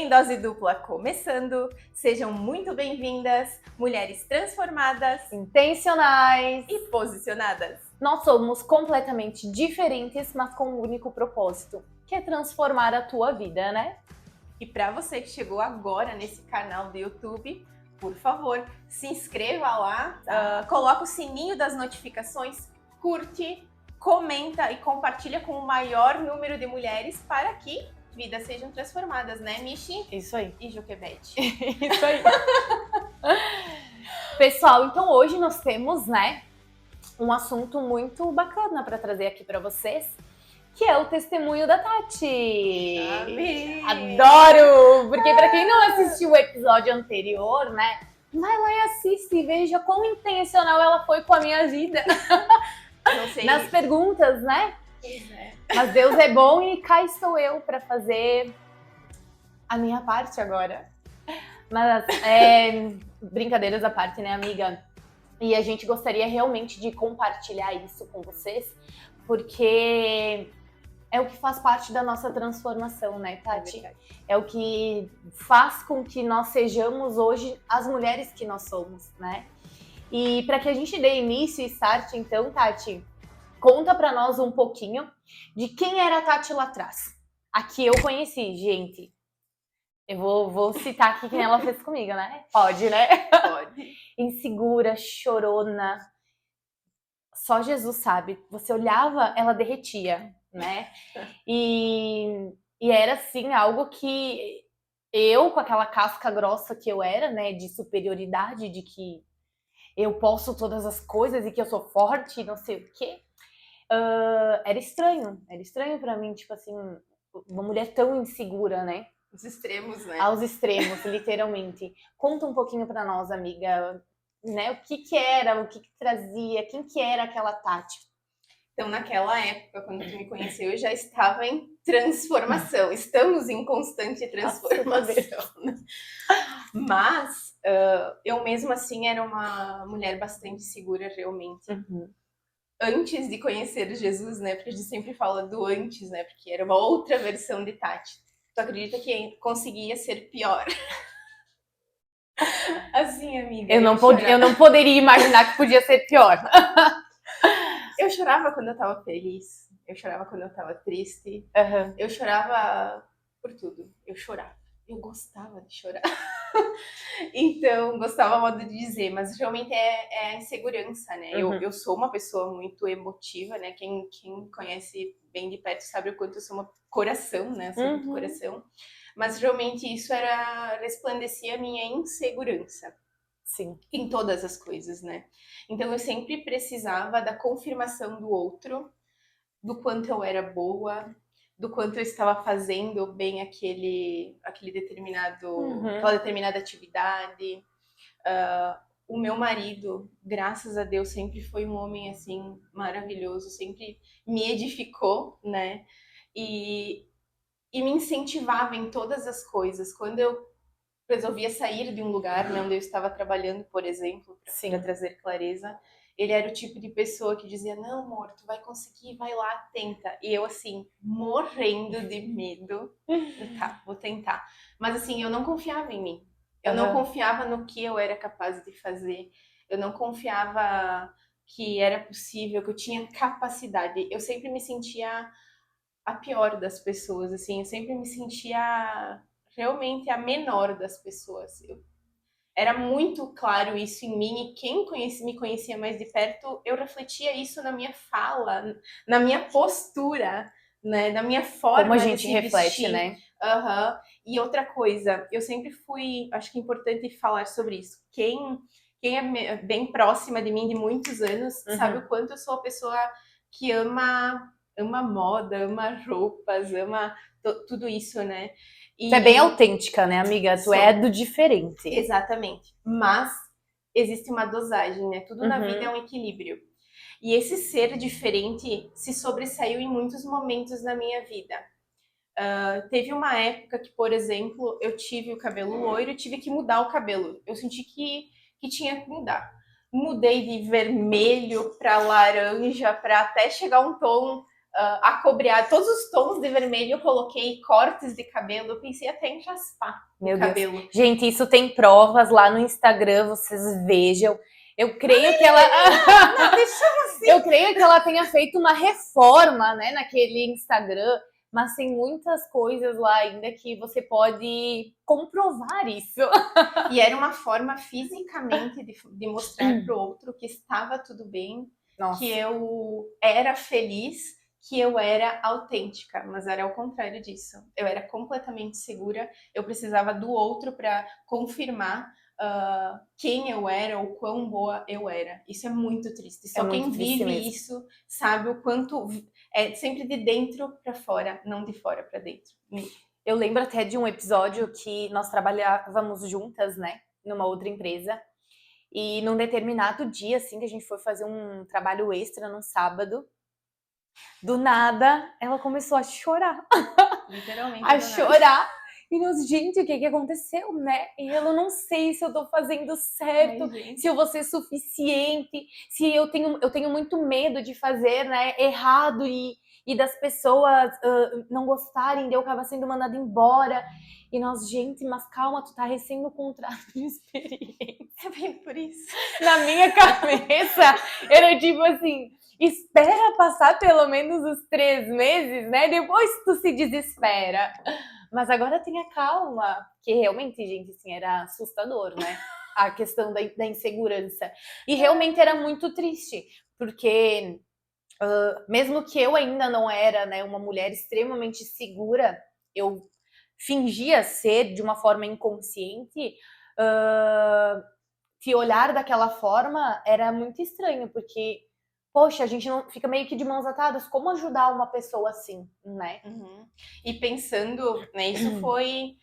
Tem Dose Dupla começando. Sejam muito bem-vindas, mulheres transformadas, intencionais e posicionadas. Nós somos completamente diferentes, mas com um único propósito, que é transformar a tua vida, né? E para você que chegou agora nesse canal do YouTube, por favor, se inscreva lá, coloca o sininho das notificações, curte, comenta e compartilha com o maior número de mulheres para que vidas sejam transformadas, né, Michi? Isso aí. E Joquebete. Isso aí. Pessoal, então hoje nós temos, né, um assunto muito bacana para trazer aqui para vocês, que é o testemunho da Tati. Amém! Adoro! Porque para quem não assistiu o episódio anterior, né, vai lá e assiste e veja quão intencional ela foi com a minha vida. Não sei. Nas perguntas, né? Pois é. Mas Deus é bom e cá estou eu para fazer a minha parte agora. Mas brincadeiras à parte, né, amiga? E a gente gostaria realmente de compartilhar isso com vocês, porque é o que faz parte da nossa transformação, né, Tati? É o que faz com que nós sejamos hoje as mulheres que nós somos, né? E para que a gente dê início e start, então, Tati, conta para nós um pouquinho de quem era a Tati lá atrás. A que eu conheci, gente. Eu vou citar aqui quem ela fez comigo, né? Pode, né? Pode. Insegura, chorona. Só Jesus sabe. Você olhava, ela derretia, né? E era, assim, algo que eu, com aquela casca grossa que eu era, né? De superioridade, de que eu posso todas as coisas e que eu sou forte e não sei o quê. Era estranho pra mim, tipo assim, uma mulher tão insegura, né? Os extremos, né? Aos extremos, literalmente. Conta um pouquinho pra nós, amiga, né? O que era, o que trazia, quem que era aquela Tati? Então, naquela época, quando tu me conheceu, eu já estava em transformação. Estamos em constante transformação. Mas eu mesmo assim era uma mulher bastante segura, realmente. Uhum. Antes de conhecer Jesus, né? Porque a gente sempre fala do antes, né? Porque era uma outra versão de Tati. Tu acredita que conseguia ser pior? Assim, amiga. Eu não poderia imaginar que podia ser pior. Eu chorava quando eu tava feliz. Eu chorava quando eu tava triste. Uhum. Eu chorava por tudo. Eu chorava. Eu gostava de chorar. Então, gostava modo de dizer, mas realmente é a insegurança, né? Uhum. Eu sou uma pessoa muito emotiva, né? Quem conhece bem de perto sabe o quanto eu sou uma coração, né? Eu sou muito coração. Mas realmente isso resplandecia a minha insegurança. Sim. Em todas as coisas, né? Então eu sempre precisava da confirmação do outro, do quanto eu era boa, do quanto eu estava fazendo bem aquela determinada atividade. O meu marido, graças a Deus, sempre foi um homem assim maravilhoso, sempre me edificou, né? E me incentivava em todas as coisas. Quando eu resolvia sair de um lugar, né, onde eu estava trabalhando, por exemplo, para trazer clareza, ele era o tipo de pessoa que dizia, não, amor, tu vai conseguir, vai lá, tenta. E eu, assim, morrendo de medo, tá, vou tentar. Mas, assim, eu não confiava em mim. Eu não confiava no que eu era capaz de fazer. Eu não confiava que era possível, que eu tinha capacidade. Eu sempre me sentia a pior das pessoas, assim. Eu sempre me sentia realmente a menor das pessoas. Era muito claro isso em mim, e quem me conhecia mais de perto, eu refletia isso na minha fala, na minha postura, né, na minha forma como a gente de se reflete, vestir. né? E outra coisa, eu sempre fui, acho que é importante falar sobre isso, quem é bem próxima de mim de muitos anos, sabe o quanto eu sou a pessoa que ama moda, ama roupas, ama tudo isso, né? Tu é bem autêntica, né, amiga? Tu é do diferente. Exatamente. Mas existe uma dosagem, né? Tudo na vida é um equilíbrio. E esse ser diferente se sobressaiu em muitos momentos na minha vida. Teve uma época que, por exemplo, eu tive o cabelo loiro e tive que mudar o cabelo. Eu senti que tinha que mudar. Mudei de vermelho para laranja, para até chegar um tom acobreado, todos os tons de vermelho eu coloquei, cortes de cabelo, eu pensei até em raspar Meu o Deus. cabelo. Gente, isso tem provas lá no Instagram, vocês vejam. Eu creio que ela. Não, deixa assim. Eu creio que ela tenha feito uma reforma, né, naquele Instagram, mas tem muitas coisas lá ainda que você pode comprovar isso. E era uma forma fisicamente de mostrar pro outro que estava tudo bem, Nossa. que eu era feliz, que eu era autêntica, mas era ao contrário disso. Eu era completamente segura, eu precisava do outro para confirmar quem eu era ou quão boa eu era. Isso é muito triste. Só quem vive isso sabe o quanto é sempre de dentro para fora, não de fora para dentro. Eu lembro até de um episódio que nós trabalhávamos juntas, né, numa outra empresa. E num determinado dia, assim, que a gente foi fazer um trabalho extra no sábado, do nada, ela começou a chorar. Literalmente. A chorar. E nós, gente, o que aconteceu, né? E eu não sei se eu tô fazendo certo, se eu vou ser suficiente, se eu tenho muito medo de fazer, né, errado e das pessoas não gostarem de eu acabar sendo mandada embora. E nós, gente, mas calma, tu tá recém no contrato de experiência. É bem por isso. Na minha cabeça, era tipo assim, espera passar pelo menos os 3 meses, né? Depois tu se desespera. Mas agora tenha calma, que realmente, gente, assim, era assustador, né? A questão da insegurança. E realmente era muito triste, porque mesmo que eu ainda não era, né, uma mulher extremamente segura, eu fingia ser de uma forma inconsciente, que olhar daquela forma era muito estranho, porque, poxa, a gente não fica meio que de mãos atadas. Como ajudar uma pessoa assim, né? Uhum. E pensando, né, isso foi...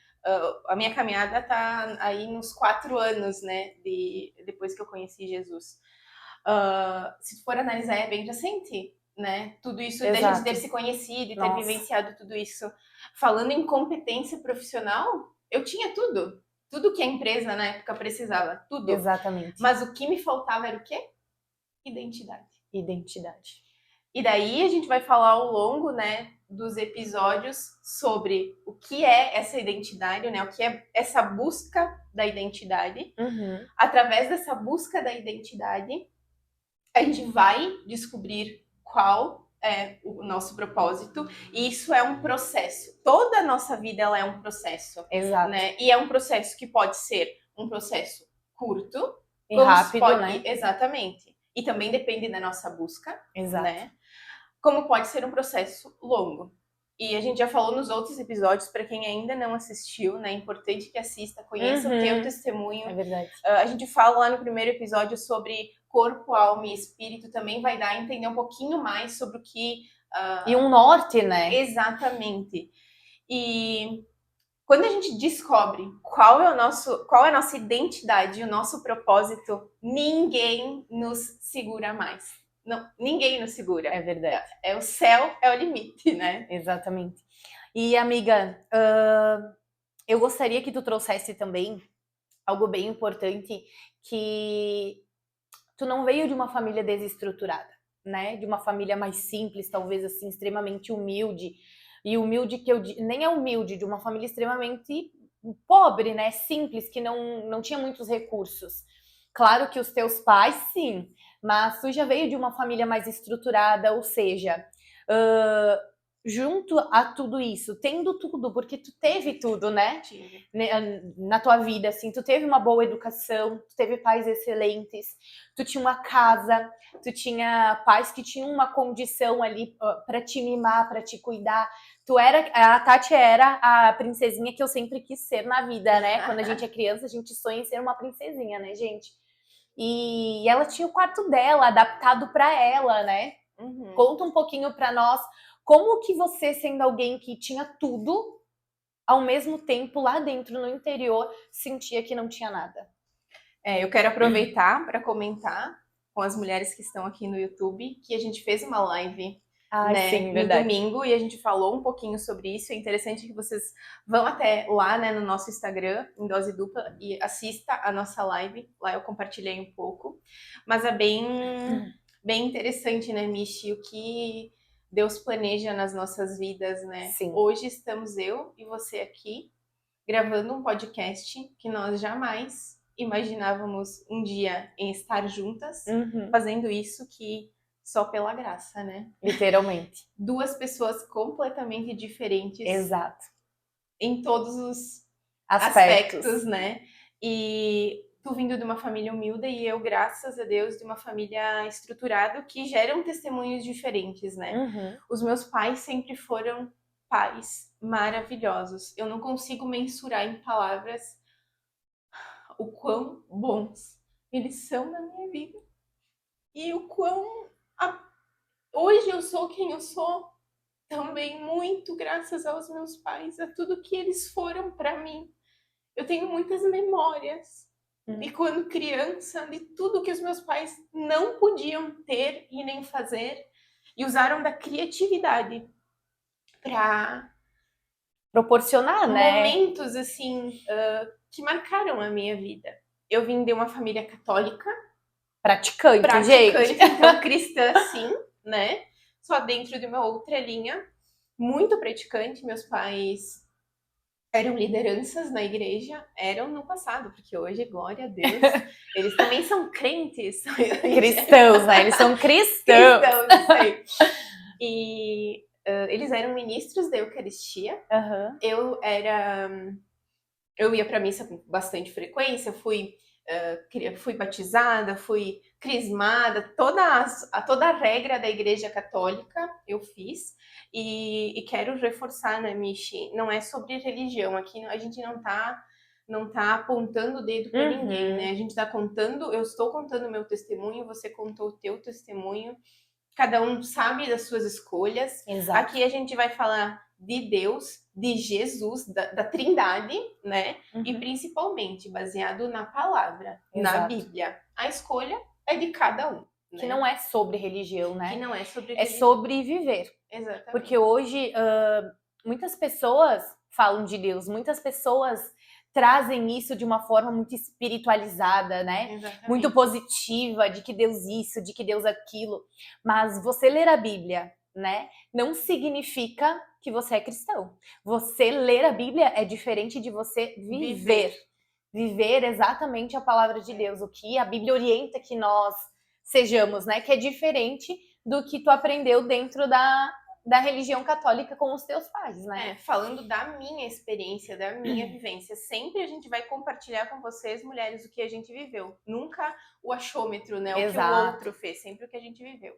a minha caminhada tá aí nos 4 anos, né, depois que eu conheci Jesus. Se for analisar, é bem recente, né? Tudo isso, da gente ter se conhecido e ter vivenciado tudo isso. Falando em competência profissional, eu tinha tudo. Tudo que a empresa na época precisava, tudo. Exatamente. Mas o que me faltava era o quê? Identidade. Identidade. E daí a gente vai falar ao longo, né, dos episódios sobre o que é essa identidade, né, o que é essa busca da identidade. Uhum. Através dessa busca da identidade, a gente vai descobrir qual é o nosso propósito, e isso é um processo. Toda a nossa vida ela é um processo. Exato. Né? E é um processo que pode ser um processo curto e rápido, né? Exatamente. E também depende da nossa busca. Exato. Né? Como pode ser um processo longo. E a gente já falou nos outros episódios, para quem ainda não assistiu, né? É importante que assista, conheça o teu testemunho. É verdade. A gente fala lá no primeiro episódio sobre corpo, alma e espírito, também vai dar a entender um pouquinho mais sobre o que... e um norte, né? Exatamente. E quando a gente descobre qual é a nossa identidade e o nosso propósito, ninguém nos segura mais. Não, ninguém nos segura. É verdade. É o céu, é o limite, né? Exatamente. E, amiga, eu gostaria que tu trouxesse também algo bem importante, que tu não veio de uma família desestruturada, né? De uma família mais simples, talvez assim, extremamente humilde. E humilde que eu nem é humilde, de uma família extremamente pobre, né? Simples, que não tinha muitos recursos. Claro que os teus pais, sim, mas tu já veio de uma família mais estruturada, ou seja, junto a tudo isso, tendo tudo, porque tu teve tudo, né? Tive. Na tua vida, assim, tu teve uma boa educação, tu teve pais excelentes, tu tinha uma casa, tu tinha pais que tinham uma condição ali para te mimar, para te cuidar. A Tati era a princesinha que eu sempre quis ser na vida, né? Quando a gente é criança, a gente sonha em ser uma princesinha, né, gente? E ela tinha o quarto dela, adaptado para ela, né? Uhum. Conta um pouquinho para nós como que você, sendo alguém que tinha tudo, ao mesmo tempo, lá dentro, no interior, sentia que não tinha nada. Eu quero aproveitar para comentar com as mulheres que estão aqui no YouTube que a gente fez uma live no domingo e a gente falou um pouquinho sobre isso. É interessante que vocês vão até lá, né, no nosso Instagram, em Dose Dupla, e assista a nossa live. Lá eu compartilhei um pouco. Mas é bem interessante, né, Michi, o que Deus planeja nas nossas vidas, né? Sim. Hoje estamos eu e você aqui gravando um podcast que nós jamais imaginávamos um dia em estar juntas, fazendo isso que só pela graça, né? Literalmente. 2 pessoas completamente diferentes. Exato. Em todos os Aspectos. aspectos, né? E tu vindo de uma família humilde e eu, graças a Deus, de uma família estruturada que geram testemunhos diferentes, né? Os meus pais sempre foram pais maravilhosos. Eu não consigo mensurar em palavras o quão bons eles são na minha vida. E o quão... Hoje eu sou quem eu sou também muito graças aos meus pais, a tudo que eles foram para mim. Eu tenho muitas memórias de quando criança, de tudo que os meus pais não podiam ter e nem fazer, e usaram da criatividade para proporcionar, né? Momentos assim que marcaram a minha vida. Eu vim de uma família católica, praticante, gente. Então cristã, sim, né? Só dentro de uma outra linha, muito praticante. Meus pais eram lideranças na igreja, eram no passado, porque hoje, glória a Deus, eles também são crentes. Cristãos, né? Eles são cristãos. Cristãos, sei. E eles eram ministros da Eucaristia. Eu ia para missa com bastante frequência, fui batizada, fui crismada, toda a regra da Igreja Católica eu fiz. E quero reforçar, né, Michi? Não é sobre religião. Aqui a gente não tá apontando o dedo para ninguém, né? A gente tá contando, eu estou contando o meu testemunho, você contou o teu testemunho. Cada um sabe das suas escolhas. Exato. Aqui a gente vai falar de Deus, de Jesus, da Trindade, né? E principalmente baseado na palavra, na Bíblia. A escolha é de cada um. Que não é sobre religião, né? Que não é sobre religião. É sobre viver. Exatamente. Porque hoje muitas pessoas falam de Deus, muitas pessoas trazem isso de uma forma muito espiritualizada, né? Exatamente. Muito positiva, de que Deus isso, de que Deus aquilo. Mas você ler a Bíblia, né, não significa que você é cristão. Você ler a Bíblia é diferente de você viver. Viver exatamente a palavra de Deus, o que a Bíblia orienta que nós sejamos, né? Que é diferente do que tu aprendeu dentro da religião católica com os teus pais, né? Falando da minha experiência, da minha vivência, sempre a gente vai compartilhar com vocês, mulheres, o que a gente viveu. Nunca o achômetro, né? O que o outro fez, sempre o que a gente viveu.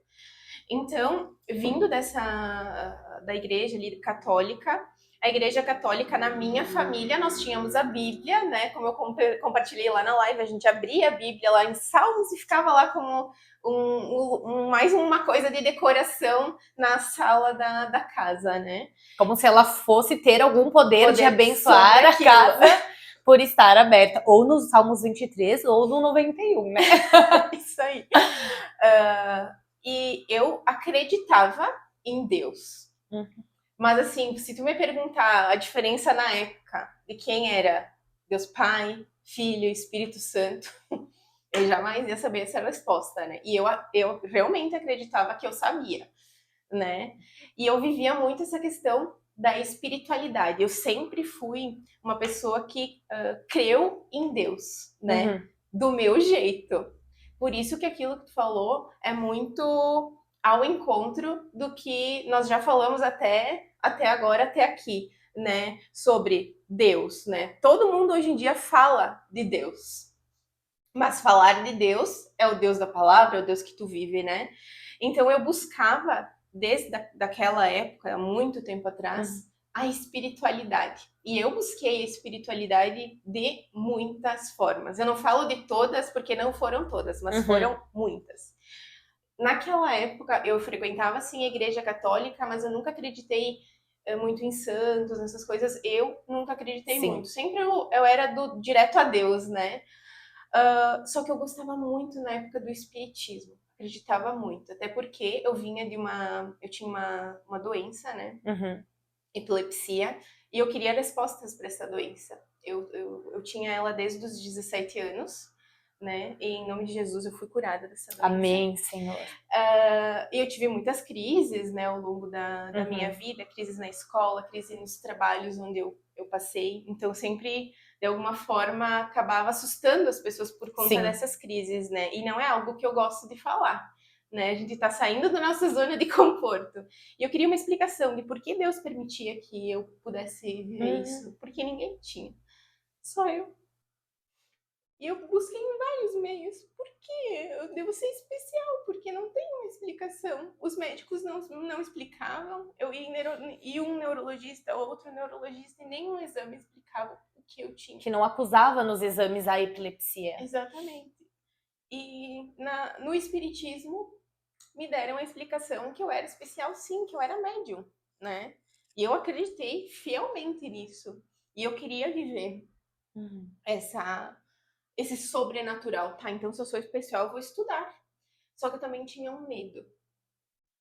Então, vindo da igreja ali católica, a igreja católica na minha família, nós tínhamos a Bíblia, né? Como eu compartilhei lá na live, a gente abria a Bíblia lá em Salmos e ficava lá como mais uma coisa de decoração na sala da casa, né? Como se ela fosse ter algum poder de abençoar a casa por estar aberta. Ou nos Salmos 23 ou no 91, né? Isso aí. E eu acreditava em Deus. Mas assim, se tu me perguntar a diferença na época de quem era Deus Pai, Filho, Espírito Santo, eu jamais ia saber essa resposta, né? E eu realmente acreditava que eu sabia, né? E eu vivia muito essa questão da espiritualidade. Eu sempre fui uma pessoa que creu em Deus, né? Do meu jeito. Por isso que aquilo que tu falou é muito ao encontro do que nós já falamos até agora, até aqui, né? Sobre Deus, né? Todo mundo hoje em dia fala de Deus. Mas falar de Deus é o Deus da palavra, é o Deus que tu vive, né? Então eu buscava, desde daquela época, há muito tempo atrás, a espiritualidade. E eu busquei a espiritualidade de muitas formas. Eu não falo de todas, porque não foram todas, mas foram muitas. Naquela época, eu frequentava, sim, a igreja católica, mas eu nunca acreditei muito em santos, nessas coisas. Eu nunca acreditei muito. Sempre eu era do direto a Deus, né? Só que eu gostava muito na época do espiritismo. Acreditava muito. Até porque eu vinha eu tinha uma doença, né? Epilepsia. E eu queria respostas para essa doença. Eu tinha ela desde os 17 anos. né? E em nome de Jesus eu fui curada dessa doença. Amém, Senhor. E eu tive muitas crises, né, ao longo da minha vida, crises na escola, crises nos trabalhos onde eu passei. Então, sempre, de alguma forma, acabava assustando as pessoas por conta dessas crises, né? E não é algo que eu gosto de falar, né? A gente tá saindo da nossa zona de conforto. E eu queria uma explicação de por que Deus permitia que eu pudesse viver isso. Porque ninguém tinha. Só eu. E eu busquei em vários meios. Por que eu devo ser especial? Porque não tem uma explicação. Os médicos não explicavam. Eu ia um neurologista, outro neurologista, e nenhum exame explicava o que eu tinha. Que não acusava nos exames a epilepsia. Exatamente. E no espiritismo me deram a explicação que eu era especial, sim, que eu era médium, né? E eu acreditei fielmente nisso. E eu queria viver esse sobrenatural, tá? Então, se eu sou especial, eu vou estudar. Só que eu também tinha um medo.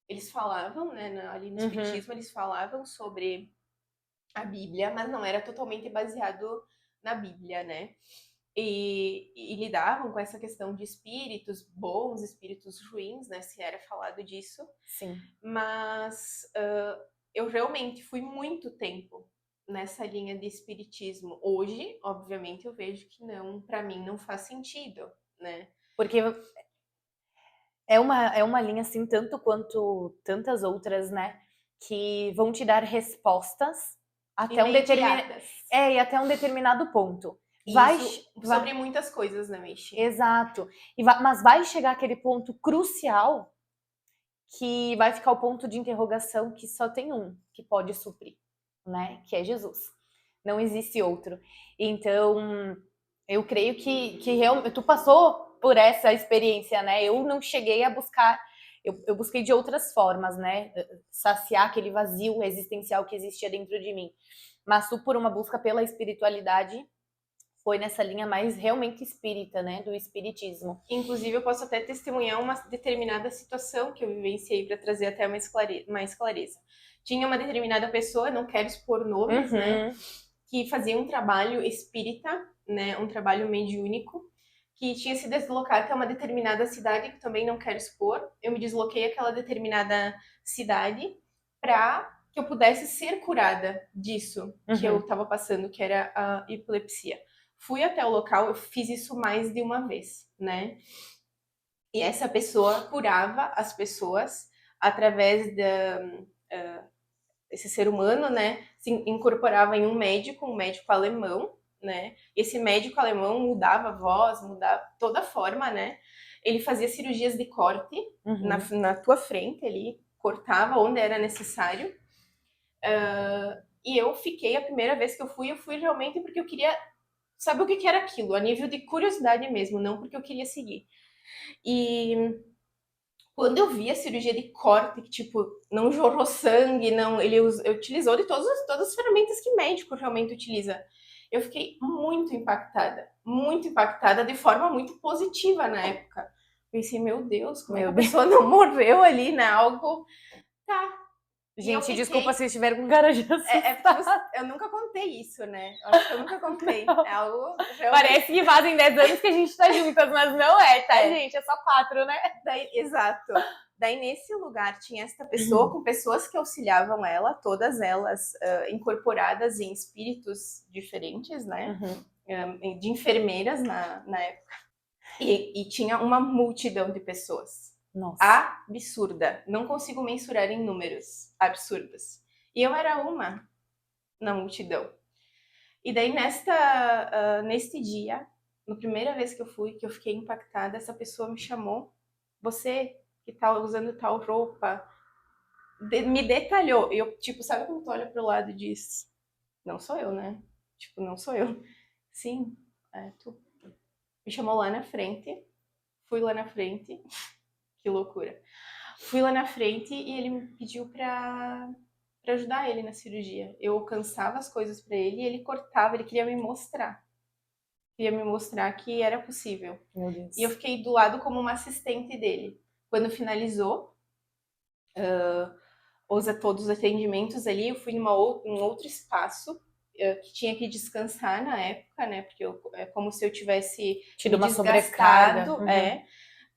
Eles falavam, né, ali no espiritismo, eles falavam sobre a Bíblia, mas não era totalmente baseado na Bíblia, né? E lidavam com essa questão de espíritos bons, espíritos ruins, né? Se era falado disso. Sim. Mas eu realmente fui muito tempo nessa linha de espiritismo. Hoje, obviamente, eu vejo que não, para mim não faz sentido, né? Porque é uma linha assim, tanto quanto tantas outras, né? Que vão te dar respostas até e até um determinado ponto. Sobre muitas coisas, né, Meishi? Exato. Mas vai chegar aquele ponto crucial que vai ficar o ponto de interrogação que só tem um que pode suprir, né? Que é Jesus. Não existe outro. Então, eu creio que realmente tu passou por essa experiência, né? Eu não cheguei a buscar, eu busquei de outras formas, né? Saciar aquele vazio existencial que existia dentro de mim. Mas tu, por uma busca pela espiritualidade, foi nessa linha mais realmente espírita, né? Do espiritismo. Inclusive, eu posso até testemunhar uma determinada situação que eu vivenciei para trazer até mais clareza. Tinha uma determinada pessoa, não quero expor nomes, né? Que fazia um trabalho espírita, né? Um trabalho mediúnico, que tinha se deslocado até uma determinada cidade, que também não quero expor. Eu me desloquei àquela determinada cidade para que eu pudesse ser curada disso que eu estava passando, que era a epilepsia. Fui até o local, eu fiz isso mais de uma vez, né? E essa pessoa curava as pessoas através esse ser humano, né? Se incorporava em um médico alemão, né? Esse médico alemão mudava a voz, mudava toda a forma, né? Ele fazia cirurgias de corte na tua frente, ele cortava onde era necessário. E eu fiquei, a primeira vez que eu fui realmente porque eu queria saber o que era aquilo, a nível de curiosidade mesmo, não porque eu queria seguir. E quando eu vi a cirurgia de corte, que tipo, não jorrou sangue, não, ele utilizou de todas as ferramentas que médico realmente utiliza. Eu fiquei muito impactada de forma muito positiva na época. Pensei, meu Deus, como é que a pessoa não morreu ali, né? Algo. Tá. Gente, desculpa se eu estiver com cara de eu nunca contei isso, né? Eu acho que eu nunca contei. É algo realmente... Parece que fazem 10 anos que a gente tá juntas, mas não é, tá, gente? É só 4, né? Exato. Daí, nesse lugar, tinha esta pessoa com pessoas que auxiliavam ela, todas elas incorporadas em espíritos diferentes, né? De enfermeiras na época. E tinha uma multidão de pessoas. Nossa. Absurda. Não consigo mensurar em números. Absurdas. E eu era uma na multidão. E daí, neste dia, na primeira vez que eu fui, que eu fiquei impactada, essa pessoa me chamou. Você que tá usando tal roupa, me detalhou. E eu, tipo, sabe quando tu olha pro lado e diz, não sou eu, né? Tipo, não sou eu. Sim, é tu. Me chamou lá na frente. Fui lá na frente. Que loucura. Fui lá na frente e ele me pediu pra ajudar ele na cirurgia. Eu alcançava as coisas pra ele e ele cortava, ele queria me mostrar. Queria me mostrar que era possível. Meu Deus. E eu fiquei do lado como uma assistente dele. Quando finalizou todos os atendimentos ali, eu fui em um outro espaço que tinha que descansar na época, né? Porque é como se eu tivesse Tido me uma sobrecarga. desgastado,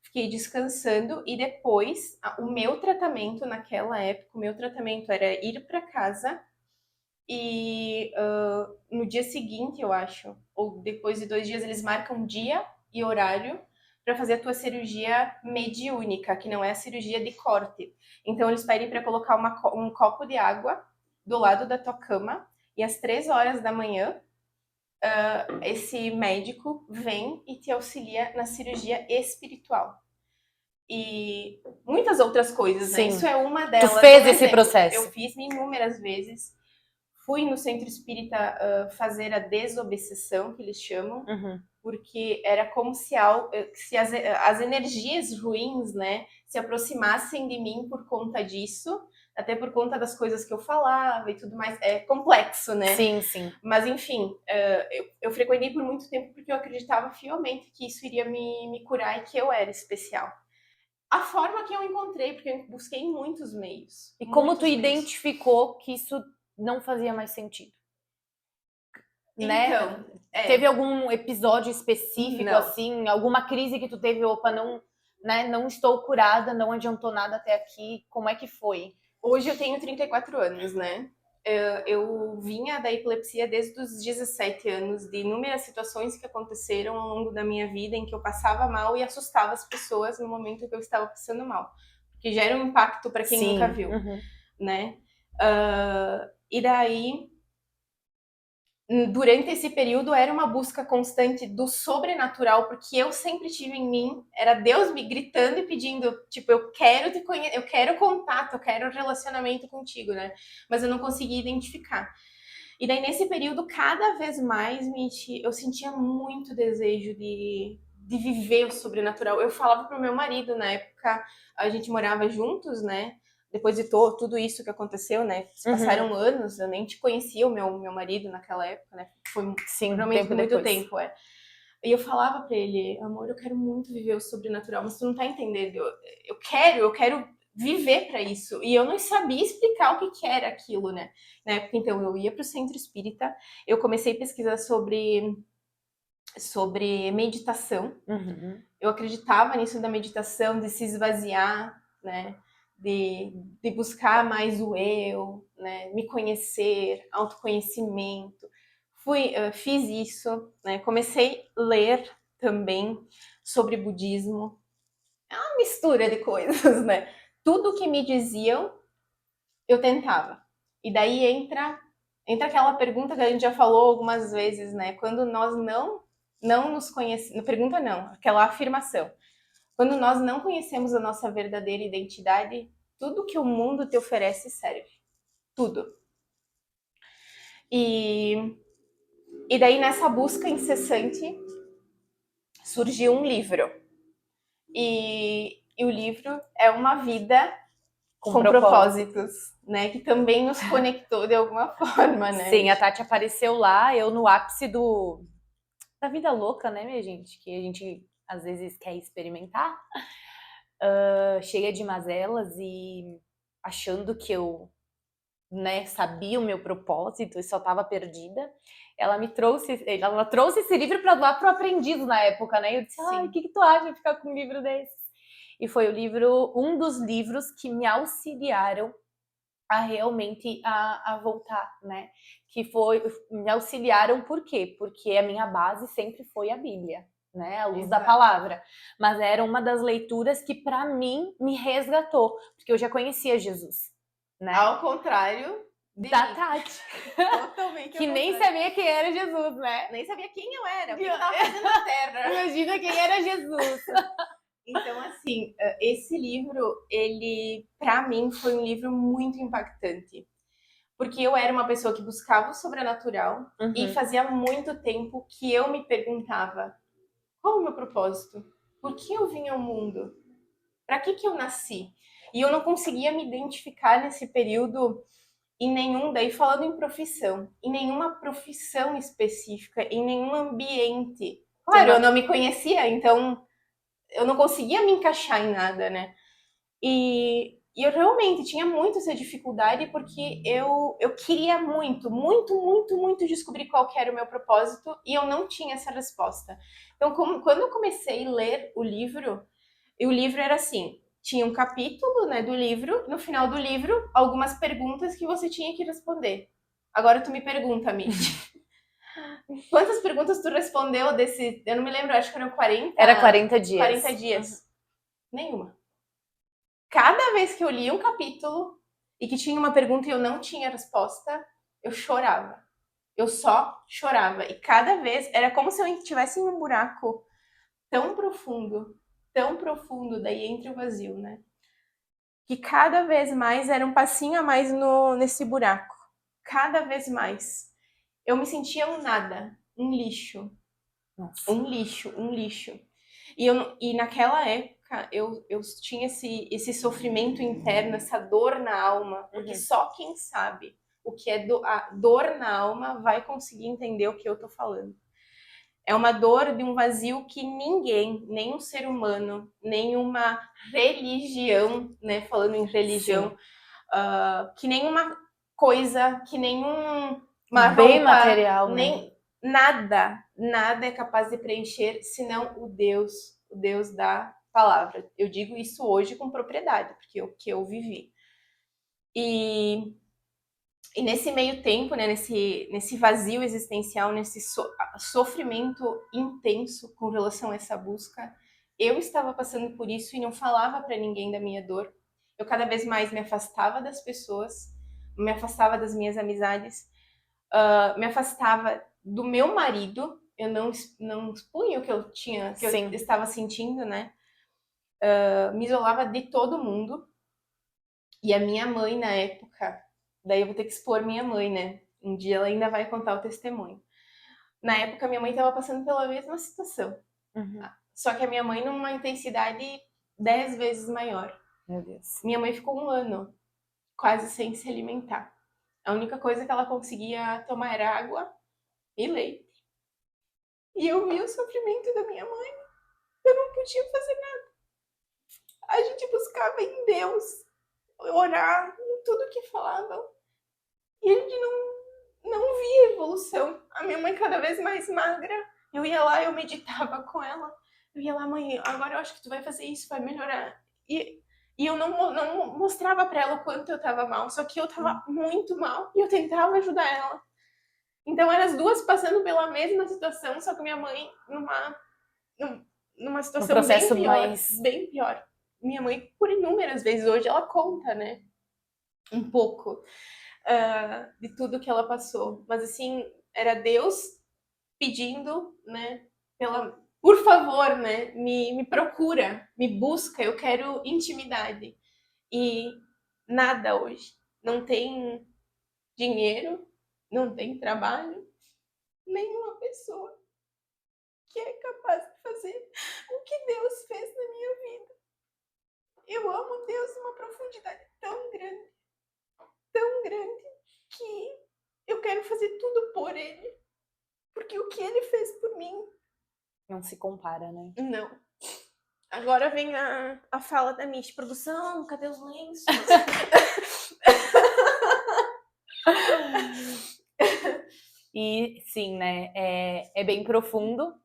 fiquei descansando e depois o meu tratamento naquela época, o meu tratamento era ir para casa e no dia seguinte, eu acho, ou depois de 2 dias, eles marcam dia e horário para fazer a tua cirurgia mediúnica, que não é a cirurgia de corte. Então eles pedem para colocar um copo de água do lado da tua cama e às 3 horas da manhã esse médico vem e te auxilia na cirurgia espiritual. E muitas outras coisas, né? Sim. Isso é uma Tu delas. fez Por esse exemplo, processo? Eu fiz inúmeras vezes. Fui no centro espírita fazer a desobsessão, que eles chamam, porque era como se as energias ruins, né, se aproximassem de mim por conta disso, até por conta das coisas que eu falava e tudo mais. É complexo, né? Sim, sim. Mas, enfim, eu frequentei por muito tempo porque eu acreditava fielmente que isso iria me curar e que eu era especial. A forma que eu encontrei, porque eu busquei em muitos meios. E como tu identificou que isso não fazia mais sentido? Né? Então, teve algum episódio específico, Não. assim, alguma crise que tu teve, opa, não, né, não estou curada, não adiantou nada até aqui, como é que foi? Hoje eu tenho 34 anos, né? Eu vinha da epilepsia desde os 17 anos, de inúmeras situações que aconteceram ao longo da minha vida em que eu passava mal e assustava as pessoas no momento que eu estava passando mal. Que gera um impacto para quem nunca viu, né? E daí, durante esse período, era uma busca constante do sobrenatural, porque eu sempre tive em mim, era Deus me gritando e pedindo, tipo, eu quero te conhecer, eu quero contato, eu quero relacionamento contigo, né? Mas eu não conseguia identificar. E daí, nesse período, cada vez mais eu sentia muito desejo de viver o sobrenatural. Eu falava pro meu marido, na época, a gente morava juntos, né? Depois de tudo isso que aconteceu, né? Se passaram anos, eu nem te conhecia o meu marido naquela época, né? Foi realmente muito tempo, E eu falava pra ele, amor, eu quero muito viver o sobrenatural, mas tu não tá entendendo. Eu quero viver pra isso. E eu não sabia explicar o que era aquilo, né? Na época, então, eu ia pro centro espírita, eu comecei a pesquisar sobre meditação. Eu acreditava nisso da meditação, de se esvaziar, né? De buscar mais o eu, né? Me conhecer, autoconhecimento. Fiz isso, né? Comecei a ler também sobre budismo. É uma mistura de coisas, né? Tudo que me diziam, eu tentava. E daí entra aquela pergunta que a gente já falou algumas vezes, né? Quando nós não nos conhecemos, pergunta não, aquela afirmação. Quando nós não conhecemos a nossa verdadeira identidade, tudo que o mundo te oferece serve. Tudo. E daí, nessa busca incessante, surgiu um livro. E o livro é Uma Vida com Propósitos, né? Que também nos conectou de alguma forma, né? Sim, a Tati apareceu lá, eu no ápice da vida louca, né, minha gente? Que a gente às vezes quer experimentar. Cheia de mazelas e achando que eu, né, sabia o meu propósito e só estava perdida. Ela trouxe esse livro para doar pro aprendiz na época, né? Eu disse, o que tu acha de ficar com um livro desse? E foi um dos livros que me auxiliaram a realmente a voltar, né? Me auxiliaram por quê? Porque a minha base sempre foi a Bíblia, né? A luz da palavra. Mas era uma das leituras que para mim me resgatou, porque eu já conhecia Jesus, né? Ao contrário da Tati. Totalmente. Que nem sabia quem era Jesus, né? Nem sabia quem eu era, o que eu estava fazendo na Terra. Imagina quem era Jesus. Então, assim, esse livro, ele, para mim, foi um livro muito impactante. Porque eu era uma pessoa que buscava o sobrenatural e fazia muito tempo que eu me perguntava, qual é o meu propósito? Por que eu vim ao mundo? Para que eu nasci? E eu não conseguia me identificar nesse período em nenhum, daí falando em profissão, em nenhuma profissão específica, em nenhum ambiente. Claro, eu não me conhecia, então eu não conseguia me encaixar em nada, né? E E eu realmente tinha muito essa dificuldade porque eu queria muito, muito, muito, muito descobrir qual que era o meu propósito e eu não tinha essa resposta. Então, quando eu comecei a ler o livro, e o livro era assim, tinha um capítulo, né, do livro, no final do livro, algumas perguntas que você tinha que responder. Agora tu me pergunta, Mitch, quantas perguntas tu respondeu desse, eu não me lembro, acho que eram 40... Era 40 dias. 40 dias. Nenhuma. Cada vez que eu lia um capítulo e que tinha uma pergunta e eu não tinha resposta, eu chorava. Eu só chorava. E cada vez era como se eu estivesse em um buraco tão profundo, daí entre o vazio, né? Que cada vez mais era um passinho a mais nesse buraco. Cada vez mais. Eu me sentia um nada, um lixo. Nossa. Um lixo, um lixo. E naquela época eu tinha esse sofrimento interno, essa dor na alma, porque só quem sabe o que é a dor na alma vai conseguir entender o que eu tô falando. É uma dor de um vazio que ninguém, nenhum ser humano, nenhuma religião, né, falando em religião, que nenhuma coisa, que nenhuma bem roupa, material, nem nada é capaz de preencher, senão o Deus da palavra. Eu digo isso hoje com propriedade, porque é o que eu vivi. E nesse meio tempo, né, nesse vazio existencial, nesse sofrimento intenso com relação a essa busca, eu estava passando por isso e não falava para ninguém da minha dor. Eu cada vez mais me afastava das pessoas, me afastava das minhas amizades, me afastava do meu marido. Eu não expunha o que eu tinha, que eu estava sentindo, né? Me isolava de todo mundo. E a minha mãe, na época, daí eu vou ter que expor minha mãe, né? Um dia ela ainda vai contar o testemunho. Na época, minha mãe estava passando pela mesma situação. Só que a minha mãe numa intensidade 10 vezes maior. Meu Deus. Minha mãe ficou 1 ano quase sem se alimentar. A única coisa que ela conseguia tomar era água e leite. E eu vi o sofrimento da minha mãe. Eu não podia fazer nada. A gente buscava em Deus, orar, em tudo que falavam. E a gente não via evolução. A minha mãe cada vez mais magra. Eu ia lá, eu meditava com ela. Eu ia lá, mãe, agora eu acho que tu vai fazer isso, vai melhorar. E eu não mostrava pra ela o quanto eu tava mal. Só que eu tava muito mal. E eu tentava ajudar ela. Então eram as duas passando pela mesma situação, só que minha mãe numa situação processo bem pior, mais... bem pior. Minha mãe, por inúmeras vezes hoje, ela conta, né? Um pouco de tudo que ela passou. Mas assim, era Deus pedindo, né? Por favor, né? Me procura, me busca, eu quero intimidade. E nada hoje. Não tem dinheiro, não tem trabalho, nenhuma pessoa que é capaz de fazer o que Deus fez na minha vida. Eu amo Deus numa profundidade tão grande, que eu quero fazer tudo por Ele. Porque o que Ele fez por mim... Não se compara, né? Não. Agora vem a fala da Mitch. Produção, cadê os lenços? E sim, né? É bem profundo,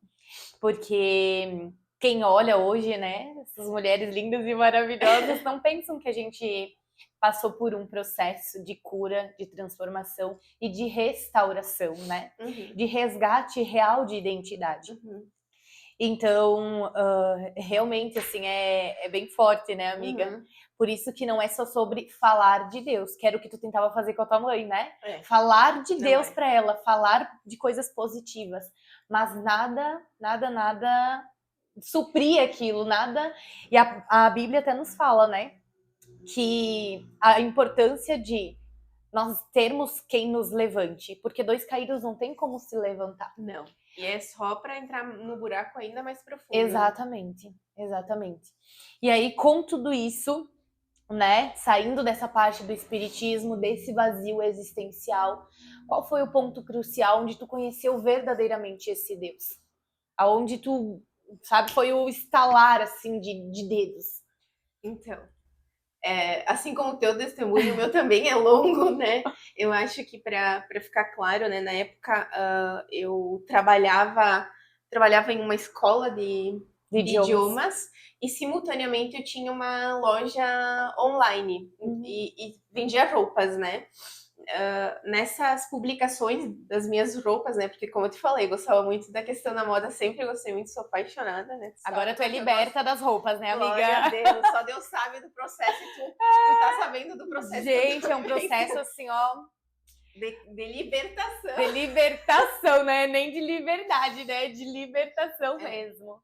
porque quem olha hoje, né? Essas mulheres lindas e maravilhosas não pensam que a gente passou por um processo de cura, de transformação e de restauração, né? De resgate real de identidade. Então, realmente, assim, é bem forte, né, amiga? Por isso que não é só sobre falar de Deus, que era o que tu tentava fazer com a tua mãe, né? Falar de Deus pra ela, falar de coisas positivas. Mas nada suprir aquilo, nada... E a Bíblia até nos fala, né? Que a importância de nós termos quem nos levante, porque 2 caídos não tem como se levantar. Não. E é só para entrar no buraco ainda mais profundo. Exatamente, exatamente. E aí, com tudo isso, né, saindo dessa parte do espiritismo, desse vazio existencial, qual foi o ponto crucial onde tu conheceu verdadeiramente esse Deus? Aonde tu, sabe, foi o estalar, assim, de dedos? Então, Assim como o teu testemunho, o meu também é longo, né? Eu acho que para ficar claro, né? Na época eu trabalhava em uma escola de idiomas e simultaneamente eu tinha uma loja online e vendia roupas, né? Nessas publicações das minhas roupas, né? Porque como eu te falei, eu gostava muito da questão da moda, sempre gostei muito, sou apaixonada, né? Agora tu é liberta das roupas, né, amiga? Glória a Deus, só Deus sabe do processo e tu tá sabendo do processo. Gente, é um processo assim, ó. De libertação. De libertação, né? Nem de liberdade, né? De libertação mesmo.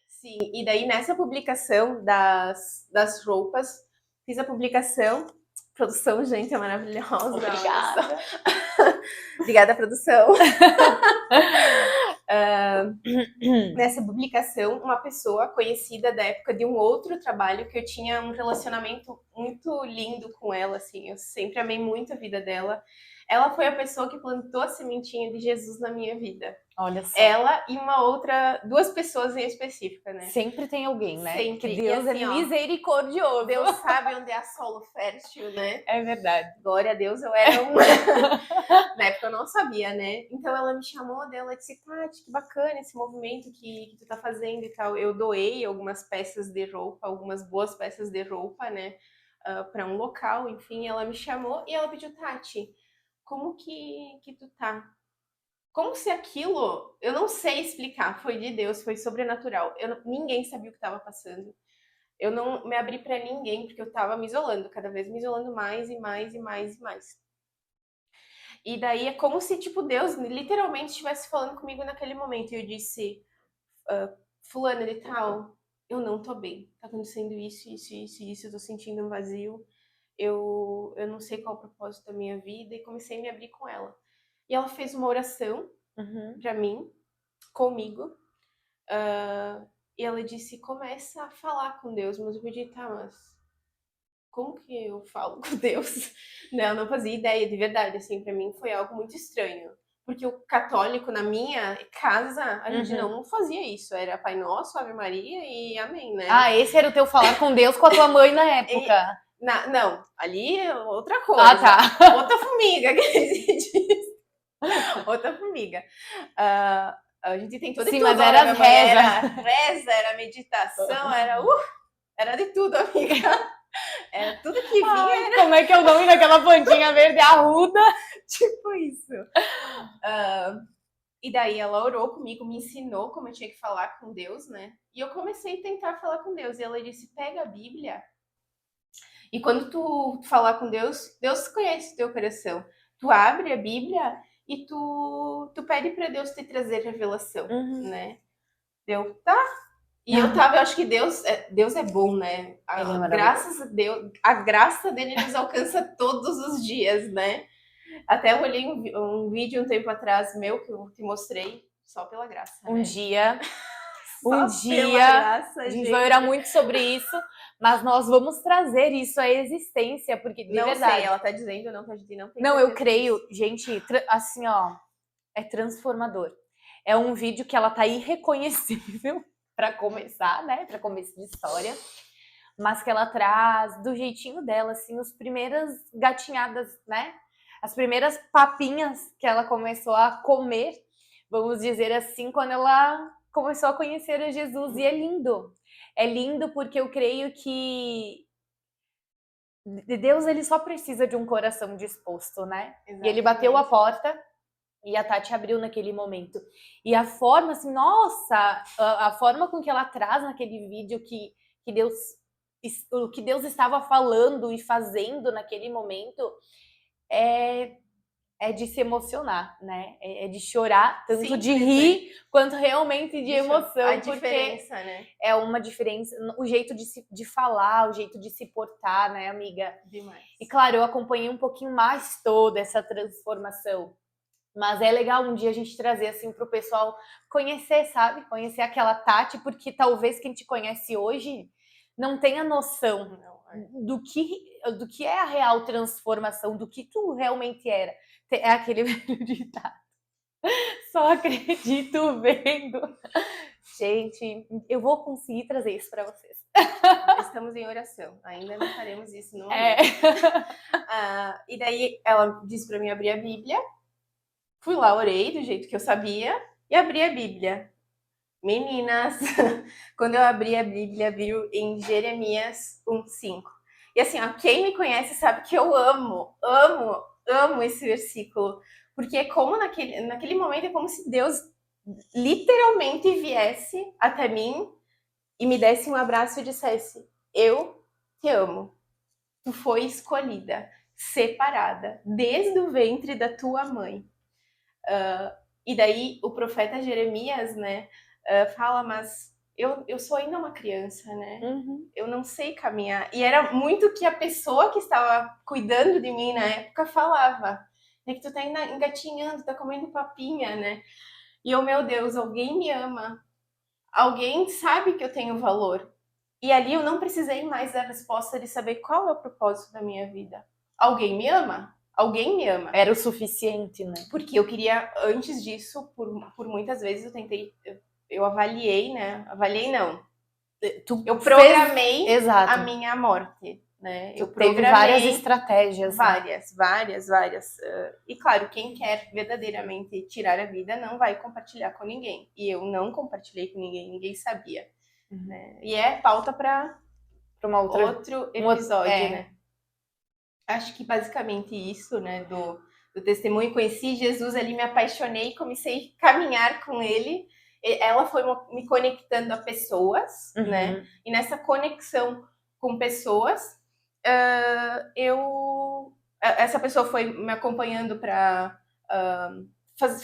Sim, e daí nessa publicação das roupas, fiz a publicação. Produção, gente, é maravilhosa. Obrigada. Obrigada, produção. Nessa publicação, uma pessoa conhecida da época de um outro trabalho que eu tinha um relacionamento muito lindo com ela, assim, eu sempre amei muito a vida dela. Ela foi a pessoa que plantou a sementinha de Jesus na minha vida. Olha só. Ela e uma outra, duas pessoas em específica, né? Sempre tem alguém, né? Sempre. Que Deus assim, é misericordioso. Deus sabe onde é solo fértil, né? É verdade. Glória a Deus, eu era uma... Na época eu não sabia, né? Então ela me chamou dela, disse, Tati, que bacana esse movimento que tu tá fazendo e tal. Eu doei algumas peças de roupa, algumas boas peças de roupa, né? Para um local, enfim, ela me chamou e ela pediu, Tati, como que tu tá? Como se aquilo, eu não sei explicar, foi de Deus, foi sobrenatural. Ninguém sabia o que estava passando. Eu não me abri para ninguém, porque eu estava me isolando, cada vez me isolando mais e mais e mais e mais. E daí é como se, tipo, Deus literalmente estivesse falando comigo naquele momento. E eu disse, fulano de tal, eu não tô bem. Tá acontecendo isso, isso, isso, isso, eu tô sentindo um vazio. Eu não sei qual é o propósito da minha vida. E comecei a me abrir com ela. E ela fez uma oração pra mim, comigo. E ela disse, começa a falar com Deus. Mas eu pedi, tá, mas como que eu falo com Deus? Não, eu não fazia ideia, de verdade, assim, pra mim foi algo muito estranho. Porque o católico, na minha casa, a gente não fazia isso. Era Pai Nosso, Ave Maria e Amém, né? Ah, esse era o teu falar com Deus com a tua mãe na época. Não, ali é outra coisa. Ah, tá. Outra formiga que existe. Outra formiga. A gente tem tudo e Sim, tudo. mas era as Era reza, era meditação, era de tudo, amiga. Era tudo que vinha. Ai, como é que é o nome daquela plantinha verde arruda? Tipo isso. E daí ela orou comigo, me ensinou como eu tinha que falar com Deus, né? E eu comecei a tentar falar com Deus. E ela disse, pega a Bíblia. E quando tu falar com Deus, Deus conhece o teu coração. Tu abre a Bíblia e tu pede para Deus te trazer revelação, né? Deu, tá. E eu acho que Deus é bom, né? Graças a Deus, a graça dele nos alcança todos os dias, né? Até eu olhei um vídeo um tempo atrás meu que eu te mostrei, só pela graça. Um dia, graça, a gente vai orar muito sobre isso, mas nós vamos trazer isso à existência, porque de não verdade. Sei, ela tá dizendo, não tá dizendo, não tem. Não, eu creio, gente, assim, ó, é transformador. É um vídeo que ela tá irreconhecível para começar, né? Para começo de história, mas que ela traz do jeitinho dela, assim, as primeiras gatinhadas, né? As primeiras papinhas que ela começou a comer, vamos dizer assim, quando ela começou a conhecer a Jesus. E é lindo. É lindo porque eu creio que Deus, ele só precisa de um coração disposto, né? Exatamente. E ele bateu a porta e a Tati abriu naquele momento. E a forma, assim, nossa, a forma com que ela traz naquele vídeo o que Deus estava falando e fazendo naquele momento é de se emocionar, né? É de chorar, tanto sim, de rir, quanto realmente de emoção. A diferença, né? É uma diferença, o jeito de falar, o jeito de se portar, né, amiga? Demais. E claro, eu acompanhei um pouquinho mais toda essa transformação. Mas é legal um dia a gente trazer assim pro pessoal conhecer, sabe? Conhecer aquela Tati, porque talvez quem te conhece hoje não tenha noção do que é a real transformação, do que tu realmente era. É aquele velho ditado. Só acredito vendo. Gente, eu vou conseguir trazer isso para vocês. Estamos em oração. Ainda não faremos isso no momento. É. E daí ela disse para mim abrir a Bíblia. Fui lá, orei do jeito que eu sabia e abri a Bíblia. Meninas, quando eu abri a Bíblia, viu em Jeremias 1:5. E assim, ó, quem me conhece sabe que eu amo esse versículo. Porque é como naquele momento, é como se Deus literalmente viesse até mim e me desse um abraço e dissesse: eu te amo. Tu foi escolhida, separada, desde o ventre da tua mãe. E daí o profeta Jeremias, né, fala, mas eu sou ainda uma criança, né? Uhum. Eu não sei caminhar. E era muito que a pessoa que estava cuidando de mim na época falava. É que tu tá ainda engatinhando, tá comendo papinha, né? E eu, meu Deus, alguém me ama. Alguém sabe que eu tenho valor. E ali eu não precisei mais da resposta de saber qual é o propósito da minha vida. Alguém me ama? Alguém me ama. Era o suficiente, né? Porque eu queria, antes disso, por muitas vezes eu tentei, eu avaliei, né? Avaliei não. Eu programei a minha morte, né? Eu programei teve várias estratégias. Várias. E claro, quem quer verdadeiramente tirar a vida não vai compartilhar com ninguém. E eu não compartilhei com ninguém sabia. Uhum. Né? E é pauta para outro episódio, né? Acho que basicamente isso, né, do testemunho. Conheci Jesus ali, me apaixonei, comecei a caminhar com ele. Ela foi me conectando a pessoas, né? E nessa conexão com pessoas, essa pessoa foi me acompanhando para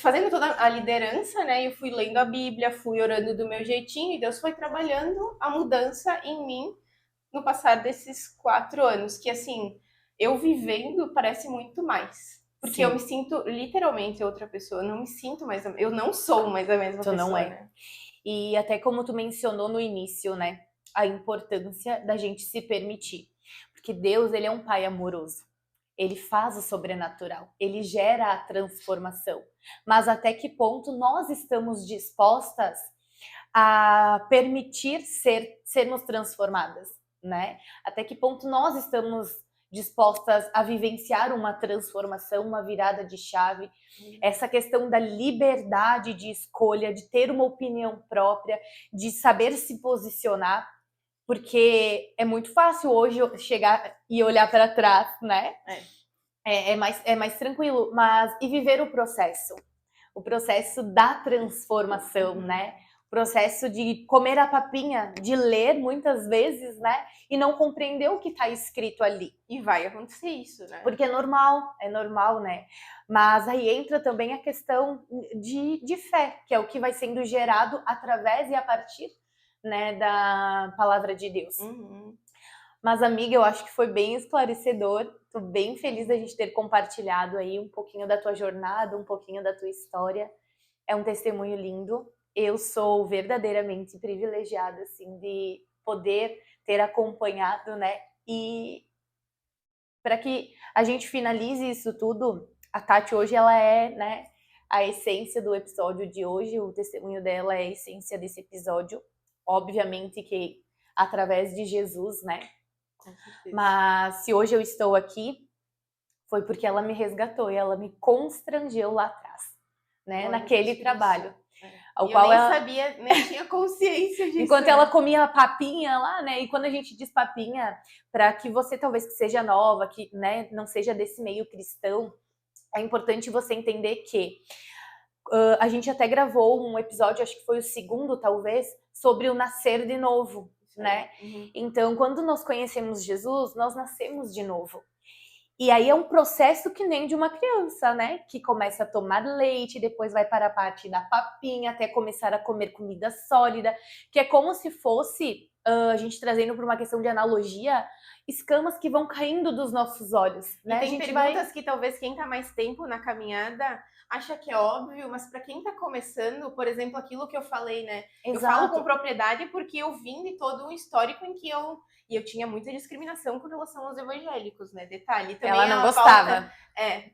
fazendo toda a liderança, né? Eu fui lendo a Bíblia, fui orando do meu jeitinho e Deus foi trabalhando a mudança em mim no passar desses 4 anos, que assim, eu vivendo parece muito mais. Porque Sim. Eu me sinto literalmente outra pessoa, eu não me sinto mais, eu não sou mais a mesma pessoa, não é. Né? E até como tu mencionou no início, né, a importância da gente se permitir. Porque Deus, ele é um pai amoroso. Ele faz o sobrenatural, ele gera a transformação. Mas até que ponto nós estamos dispostas a permitir sermos transformadas, né? Até que ponto nós estamos dispostas a vivenciar uma transformação, uma virada de chave, essa questão da liberdade de escolha, de ter uma opinião própria, de saber se posicionar, porque é muito fácil hoje chegar e olhar para trás, né? É mais tranquilo, mas e viver o processo da transformação, né? Processo de comer a papinha, de ler muitas vezes, né? E não compreender o que está escrito ali. E vai acontecer isso, né? Porque é normal, né? Mas aí entra também a questão de fé, que é o que vai sendo gerado através e a partir, né, da palavra de Deus. Uhum. Mas, amiga, eu acho que foi bem esclarecedor. Tô bem feliz da gente ter compartilhado aí um pouquinho da tua jornada, um pouquinho da tua história. É um testemunho lindo. Eu sou verdadeiramente privilegiada, assim, de poder ter acompanhado, né? E para que a gente finalize isso tudo, a Tati hoje, ela é, né, a essência do episódio de hoje. O testemunho dela é a essência desse episódio. Obviamente que através de Jesus, né? Mas se hoje eu estou aqui, foi porque ela me resgatou e ela me constrangeu lá atrás, né? Naquele trabalho. Ao qual eu nem sabia, nem tinha consciência disso. Enquanto ela comia papinha lá, né? E quando a gente diz papinha, para que você talvez que seja nova, que, né, não seja desse meio cristão, é importante você entender que a gente até gravou um episódio, acho que foi o segundo, talvez, sobre o nascer de novo, né? Uhum. Então, quando nós conhecemos Jesus, nós nascemos de novo. E aí é um processo que nem de uma criança, né? Que começa a tomar leite, depois vai para a parte da papinha, até começar a comer comida sólida, que é como se fosse, a gente trazendo para uma questão de analogia, escamas que vão caindo dos nossos olhos, né? E tem perguntas que talvez quem tá mais tempo na caminhada acha que é óbvio, mas para quem tá começando, por exemplo, aquilo que eu falei, né? Exato. Eu falo com propriedade porque eu vim de todo um histórico em que eu tinha muita discriminação com relação aos evangélicos, né? Detalhe. Também ela não gostava.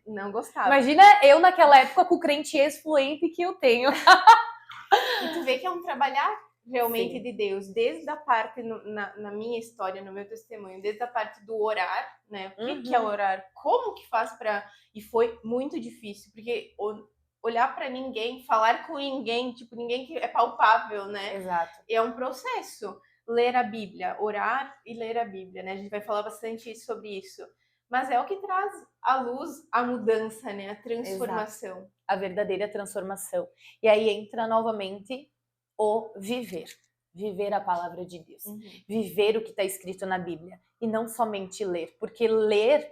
Não gostava. Imagina eu naquela época com o crente ex-fluente que eu tenho. E tu vê que é um trabalhar realmente Sim. de Deus, desde a parte, na minha história, no meu testemunho, desde a parte do orar, né? O que é orar? Como que faz para... E foi muito difícil, porque olhar para ninguém, falar com ninguém, tipo, ninguém que é palpável, né? Exato. É um processo. Ler a Bíblia, orar e ler a Bíblia, né? A gente vai falar bastante sobre isso. Mas é o que traz à luz a mudança, né? A transformação. Exato. A verdadeira transformação. E aí entra novamente o viver. Viver a palavra de Deus. Viver o que está escrito na Bíblia. E não somente ler. Porque ler,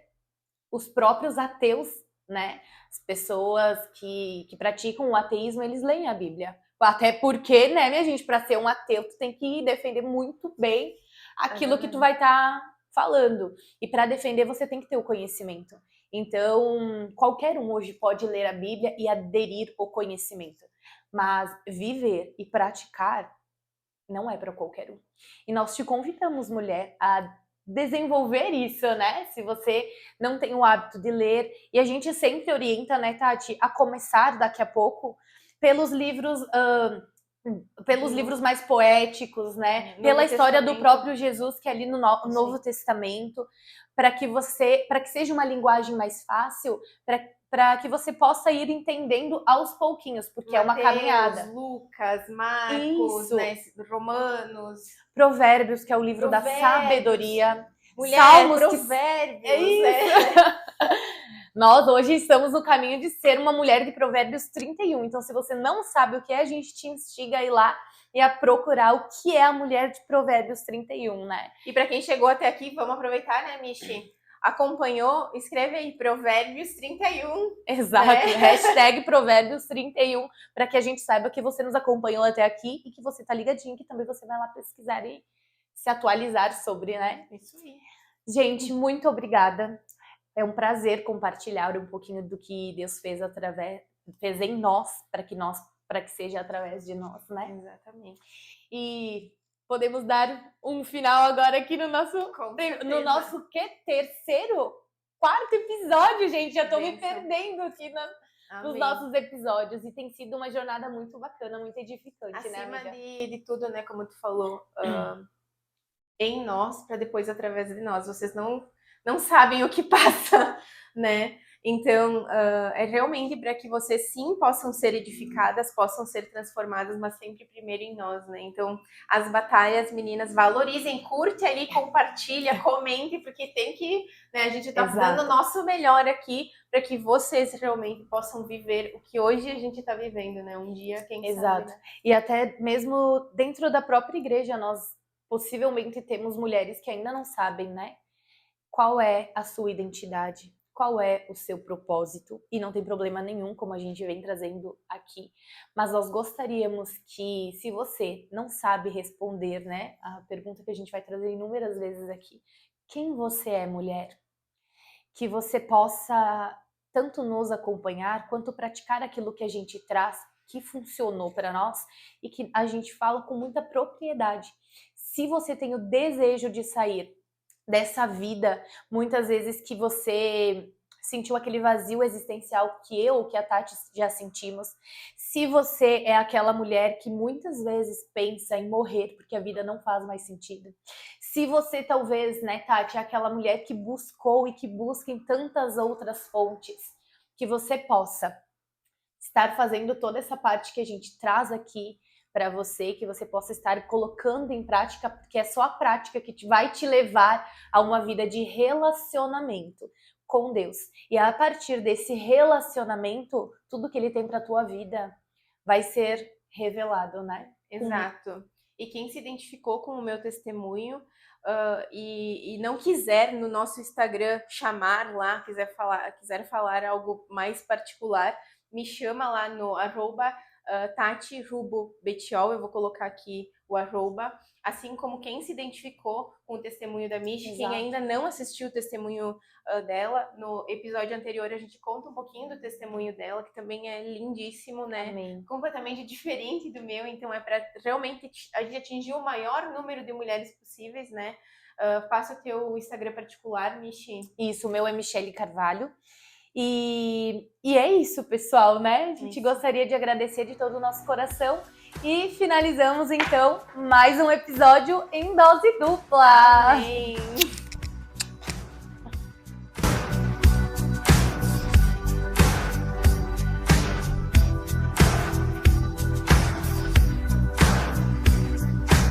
os próprios ateus, né? As pessoas que praticam o ateísmo, eles leem a Bíblia. Até porque, né, minha gente, para ser um ateu, tu tem que defender muito bem aquilo que tu vai estar falando. E para defender, você tem que ter o conhecimento. Então, qualquer um hoje pode ler a Bíblia e aderir ao conhecimento. Mas viver e praticar não é para qualquer um. E nós te convidamos, mulher, a desenvolver isso, né? Se você não tem o hábito de ler. E a gente sempre orienta, né, Tati, a começar daqui a pouco pelos livros... pelos livros mais poéticos, né? Pela história do próprio Jesus, que é ali no Novo Testamento, para que seja uma linguagem mais fácil, para que você possa ir entendendo aos pouquinhos, porque Mateus, é uma caminhada. Lucas, Marcos, né, Romanos. Provérbios, que é o livro da sabedoria. Mulher, Salmos, Provérbios. É isso. Nós hoje estamos no caminho de ser uma mulher de Provérbios 31. Então, se você não sabe o que é, a gente te instiga a ir lá e a procurar o que é a mulher de Provérbios 31, né? E para quem chegou até aqui, vamos aproveitar, né, Michi? Acompanhou, escreve aí, Provérbios 31. Exato, né? Hashtag Provérbios 31, para que a gente saiba que você nos acompanhou até aqui e que você tá ligadinho, que também você vai lá pesquisar e se atualizar sobre, né? Isso aí. Gente, muito obrigada. É um prazer compartilhar um pouquinho do que Deus fez em nós, para que seja através de nós, né? Exatamente. E podemos dar um final agora aqui no nosso quarto episódio, gente. Já tô me perdendo aqui nos nossos episódios. E tem sido uma jornada muito bacana, muito edificante, acima, né, amiga? de tudo, né, como tu falou, em nós, para depois através de nós. Vocês não sabem o que passa, né? Então, é realmente para que vocês sim possam ser edificadas, possam ser transformadas, mas sempre primeiro em nós, né? Então, as batalhas, meninas, valorizem, curte ali, compartilha, comente, porque tem que, né, a gente tá dando o nosso melhor aqui para que vocês realmente possam viver o que hoje a gente tá vivendo, né? Um dia, quem sabe, né? E até mesmo dentro da própria igreja, nós possivelmente temos mulheres que ainda não sabem, né? Qual é a sua identidade? Qual é o seu propósito? E não tem problema nenhum, como a gente vem trazendo aqui. Mas nós gostaríamos que, se você não sabe responder, né, a pergunta que a gente vai trazer inúmeras vezes aqui, quem você é, mulher? Que você possa tanto nos acompanhar, quanto praticar aquilo que a gente traz, que funcionou para nós e que a gente fala com muita propriedade. Se você tem o desejo de sair dessa vida, muitas vezes que você sentiu aquele vazio existencial que a Tati já sentimos. Se você é aquela mulher que muitas vezes pensa em morrer porque a vida não faz mais sentido. Se você talvez, né, Tati, é aquela mulher que buscou e que busca em tantas outras fontes, que você possa estar fazendo toda essa parte que a gente traz aqui para você, que você possa estar colocando em prática, porque é só a prática que vai te levar a uma vida de relacionamento com Deus. E a partir desse relacionamento, tudo que Ele tem para a tua vida vai ser revelado, né? Exato. E quem se identificou com o meu testemunho e não quiser no nosso Instagram chamar lá, quiser falar algo mais particular, me chama lá no Tati Rubo Betiol, eu vou colocar aqui o @, assim como quem se identificou com o testemunho da Michi, quem ainda não assistiu o testemunho dela, no episódio anterior a gente conta um pouquinho do testemunho dela, que também é lindíssimo, né? Amém. Completamente diferente do meu, então é para realmente a gente atingir o maior número de mulheres possíveis, né? Passa o teu Instagram particular, Michi. Isso, o meu é Michele Carvalho. E é isso, pessoal, né? A gente gostaria de agradecer de todo o nosso coração E finalizamos, então, mais um episódio em dose dupla. Amém.